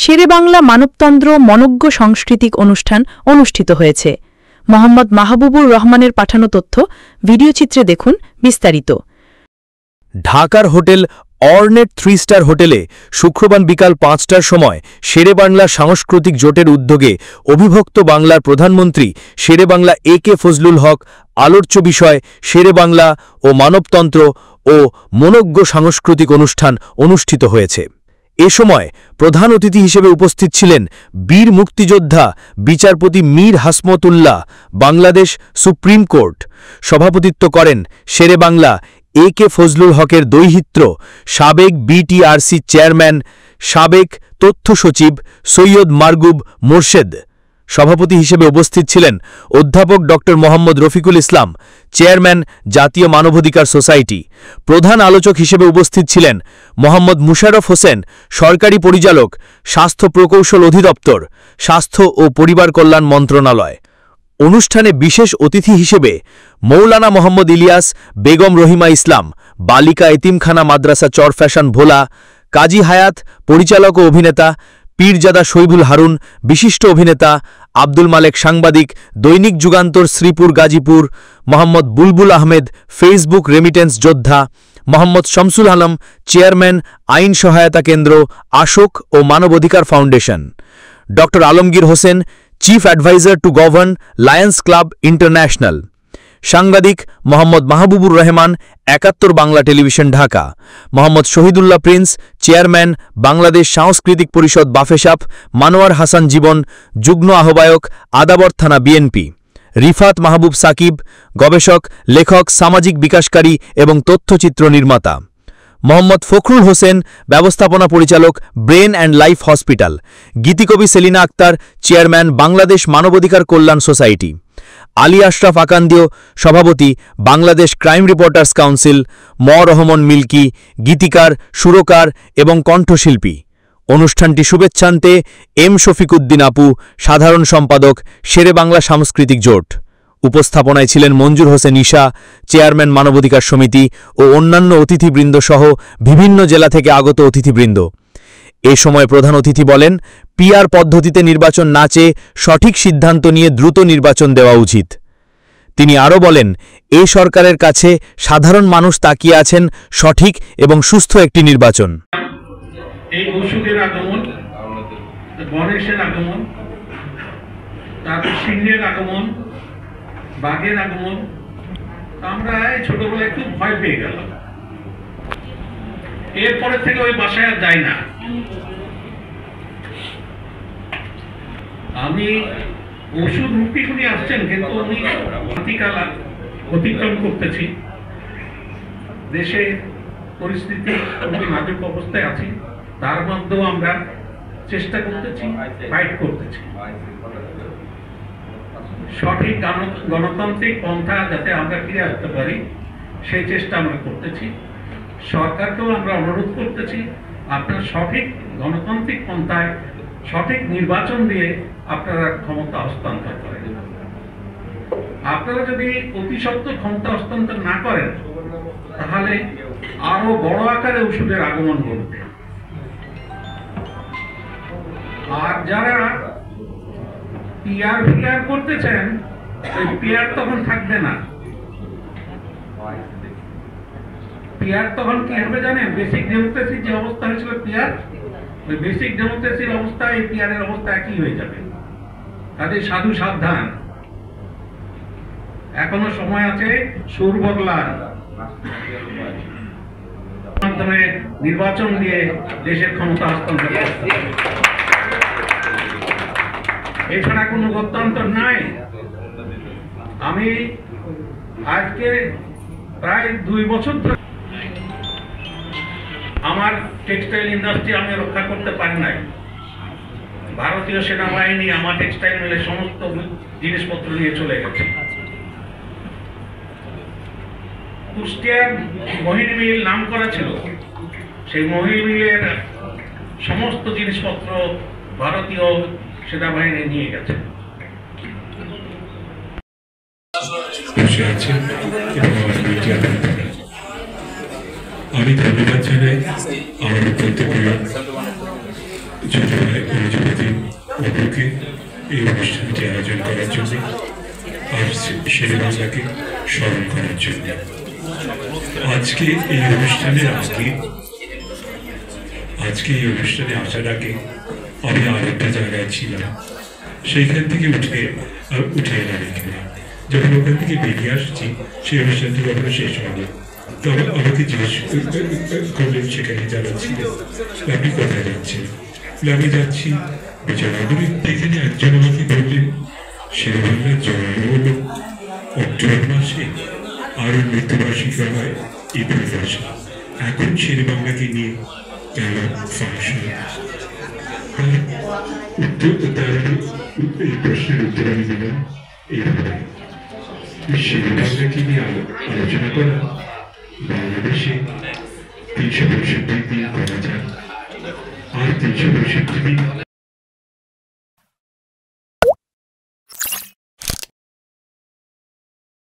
শেরেবাংলা মানবতন্ত্র মনজ্ঞ সাংস্কৃতিক অনুষ্ঠান অনুষ্ঠিত হয়েছে। মোহাম্মদ মাহবুবুর রহমানের পাঠানো তথ্য, ভিডিওচিত্রে দেখুন বিস্তারিত। ঢাকার হোটেল অর্নেট 3 স্টার হোটেলে শুক্রবার বিকাল 5টার সময় শেরেবাংলা সাংস্কৃতিক জোটের উদ্যোগে অবিভক্ত বাংলার প্রধানমন্ত্রী শেরেবাংলা এ.কে ফজলুল হক আলোচ্য বিষয় শেরেবাংলা ও মানবতন্ত্র ও মনজ্ঞ সাংস্কৃতিক অনুষ্ঠান অনুষ্ঠিত হয়েছে। এ সময় প্রধান অতিথি হিসেবে উপস্থিত ছিলেন বীর মুক্তিযোদ্ধা বিচারপতি মীর হাসমতুল্লাহ। বাংলাদেশ সুপ্রিম কোর্ট সভাপতিত্ব করেন শেরেবাংলা এ.কে ফজলুল হকের দৌহিত্র সাবেক বিটিআরসি চেয়ারম্যান সাবেক তথ্য সচিব সৈয়দ মারগুব মোর্শেদ। সভাপতি হিসেবে উপস্থিত ছিলেন অধ্যাপক ড মোহাম্মদ রফিকুল ইসলাম, চেয়ারম্যান জাতীয় মানবাধিকার সোসাইটি। প্রধান আলোচক হিসেবে উপস্থিত ছিলেন মোহাম্মদ মুশাররফ হোসেন, সরকারি পরিচালক, স্বাস্থ্য প্রকৌশল অধিদপ্তর, স্বাস্থ্য ও পরিবার কল্যাণ মন্ত্রণালয়। অনুষ্ঠানে বিশেষ অতিথি হিসেবে মৌলানা মোহাম্মদ ইলিয়াস, বেগম রহিমা ইসলাম, বালিকা এতিমখানা মাদ্রাসা চরফ্যাশন ভোলা, কাজী হায়াত, পরিচালক ও অভিনেতা, পীরজাদা শৈবুল হারুন, বিশিষ্ট অভিনেতা, আব্দুল মালেক, সাংবাদিক, দৈনিক যুগান্তর শ্রীপুর গাজীপুর, মোহাম্মদ বুলবুল আহমেদ, ফেসবুক রেমিটেন্স যোদ্ধা, মোহাম্মদ শামসুল আলম, চেয়ারম্যান আইন সহায়তা কেন্দ্র, আশোক ও মানবাধিকার ফাউন্ডেশন, ড Alamgir Hossain, chief adviser to govern Lions Club International, সাংবাদিক Mohammad Mahbubur Rahman, ৭১ Bangla television Dhaka, Mohammad Shahidullah Prince, chairman Bangladesh সাংস্কৃতিক পরিষদ বাফেসাপ, মানোয়ার হাসান জীবন, যুগ্ম আহ্বায়ক আদাবর থানা বিএনপি, রিফাত মাহবুব সাকিব, গবেষক, লেখক, সামাজিক বিকাশকারী এবং তথ্যচিত্র নির্মাতা, মোহাম্মদ ফখরুল হোসেন, ব্যবস্থাপনা পরিচালক, ব্রেন অ্যান্ড লাইফ হসপিটাল, গীতিকবি সেলিনা আক্তার, চেয়ারম্যান বাংলাদেশ মানবাধিকার কল্যাণ সোসাইটি, আলী আশরাফ আকান্দিও, সভাপতি Bangladesh Crime Reporters Council, Rahman Milki, গীতিকার, সুরকার এবং কণ্ঠশিল্পী। অনুষ্ঠানটি শুভেচ্ছান্তে এম শফিকুদ্দিন আপু, সাধারণ সম্পাদক, শেরেবাংলা সাংস্কৃতিক জোট। উপস্থাপনায় ছিলেন মঞ্জুর হোসেন ঈশা, চেয়ারম্যান মানবাধিকার সমিতি ও অন্যান্য অতিথিবৃন্দ সহ বিভিন্ন জেলা থেকে আগত অতিথিবৃন্দ। এ সময় প্রধান অতিথি বলেন, পিআর পদ্ধতিতে নির্বাচন না চেয়ে সঠিক সিদ্ধান্ত নিয়ে দ্রুত নির্বাচন দেওয়া উচিত। তিনি আরও বলেন, এই সরকারের কাছে সাধারণ মানুষ তাকিয়ে আছেন সঠিক এবং সুস্থ একটি নির্বাচন। এই ওষুধের আগমন, গণেশের আগমন, তারপর সিংহের আগমন, বাঘের আগমন, আমরা ছোটবেলায় খুব ভয় পেয়ে গেলাম। এরপরে থেকে ওই বাসায় আর যাই না। আমি ওষুধ রূপী উনি আসছেন, কিন্তু উনি অতিকালা অতিক্রম করতেছি। দেশে পরিস্থিতি খুবই নাজুক অবস্থায় আছি, তার মধ্যেও আমরা চেষ্টা করতেছি, ফাইট করতেছি। সঠিক গণতান্ত্রিক পন্থা যাতে আমরা ফিরে আসতে পারি, সেই চেষ্টা আমরা করতেছি। সরকারকেও আমরা অনুরোধ করতেছি, আপনারা সঠিক গণতান্ত্রিক পন্থায় সঠিক নির্বাচন দিয়ে আপনারা ক্ষমতা হস্তান্তর করেন। আপনারা যদি অতি সত্ত্বর ক্ষমতা হস্তান্তর না করেন, তাহলে আরো বড় আকারে ওষুধের আগমন ঘটবে। আর যারা পিআর করতেছেন, ওই পিআর তখন থাকবে না। পিআর তখন কি হবে জানেন? বেসিক ডেমোক্রেসির যে অবস্থা হয়েছিল পিআর, ওই বেসিক ডেমোক্রেসির অবস্থা এই পিআরের অবস্থা একই হয়ে যাবে। তাদের সাধু সাবধান, এখনো সময় আছে, সুর বদলান, মাধ্যমে নির্বাচন দিয়ে দেশের ক্ষমতা হস্তান্তর করতে। এছাড়া কোনো গত্যন্তর নাই। আমি আজকে প্রায় 2 বছর ধরে আমার টেক্সটাইল ইন্ডাস্ট্রি আমি রক্ষা করতে পারি নাই। ভারতীয় সেনাবাহিনী আমার টেক্সটাইল মিলের সমস্ত জিনিসপত্র নিয়ে চলে গেছে। কুষ্টিয়ার মোহিনী মিল নাম করা ছিল, সেই মোহিনী মিলের সমস্ত জিনিসপত্র ভারতীয় সেনাবাহিনী নিয়ে গেছে। আমি ধন্যবাদ জানাই আমাদের বলতে প্রিয় ছোট ভাই অপুকে এই অনুষ্ঠানটি আয়োজন করার জন্য আর শেরে বাংলাকে স্মরণ করার জন্য। আজকে এই অনুষ্ঠানে আসার আগে আমি আরেকটা জায়গায় ছিলাম, সেইখান থেকে উঠে এলাম এখানে। যখন ওখান থেকে বেরিয়ে আসছি, সেই অনুষ্ঠানটি কখনো শেষ হয়নি। তখন আমাকে জিজ্ঞেস করলেন সেখানে যারা ছিলেন, আপনি কোথায় যাচ্ছেন? আমি যাচ্ছি বিচারাগুলি। এখানে একজন আমাকে বললেন শেরে বাংলার জন্ম হল অক্টোবর মাসে আর মৃত্যুবার্ষিকী হয় এপ্রিল মাসে। এখন শেরে বাংলাকে নিয়ে কেন ফাংশন? এই প্রশ্নের উত্তর আমি দিলাম এইভাবে, শেরে বাংলাকে নিয়ে আলোচনা করা বাংলাদেশে 365 দিন করা যায়, আর 365 দিন